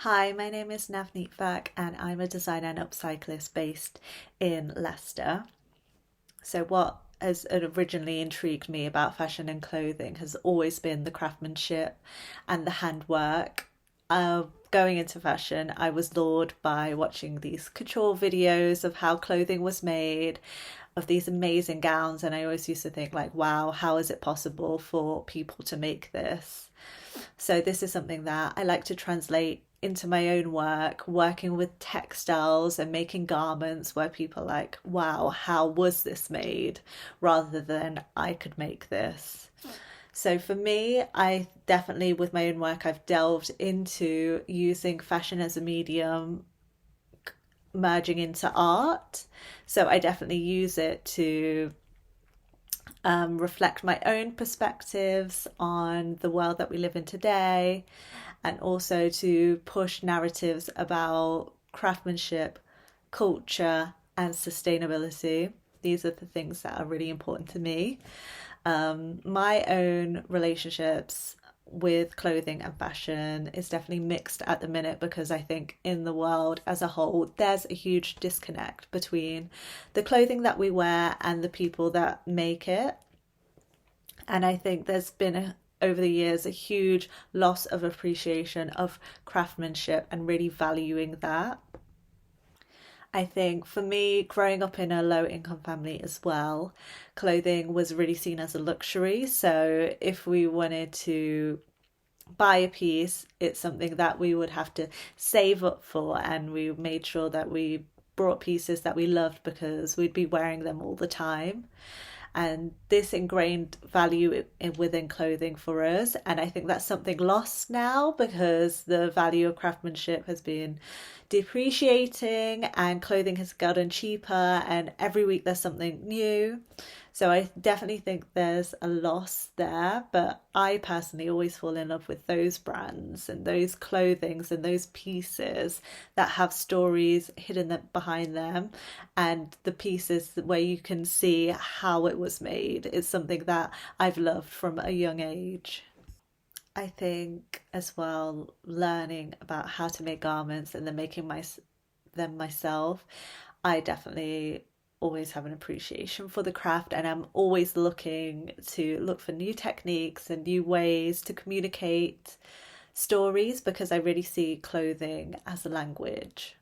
Hi, my name is Navneet Virk and I'm a designer and upcyclist based in Leicester. So, what has originally intrigued me about fashion and clothing has always been the craftsmanship and the handwork. Going into fashion, I was lured by watching these couture videos of how clothing was made, of these amazing gowns, and I always used to think, like, wow, how is it possible for people to make this? So this is something that I like to translate into my own work, working with textiles and making garments where people are like, wow, how was this made? Rather than I could make this. So for me, I definitely, with my own work, I've delved into using fashion as a medium, merging into art. So I definitely use it to reflect my own perspectives on the world that we live in today, and also to push narratives about craftsmanship, culture, and sustainability. These are the things that are really important to me. My own relationships with clothing and fashion is definitely mixed at the minute because I think in the world as a whole, there's a huge disconnect between the clothing that we wear and the people that make it. And I think there's been over the years a huge loss of appreciation of craftsmanship and really valuing that. I think for me, growing up in a low income family as well, clothing was really seen as a luxury. So if we wanted to buy a piece, it's something that we would have to save up for, and we made sure that we brought pieces that we loved because we'd be wearing them all the time. And this ingrained value within clothing for us, and I think that's something lost now because the value of craftsmanship has been depreciating and clothing has gotten cheaper, and every week there's something new. So I definitely think there's a loss there, but I personally always fall in love with those brands and those clothings and those pieces that have stories hidden behind them, and the pieces where you can see how it was made is something that I've loved from a young age. I think as well, learning about how to make garments and then making them myself, I definitely always have an appreciation for the craft, and I'm always looking to look for new techniques and new ways to communicate stories because I really see clothing as a language.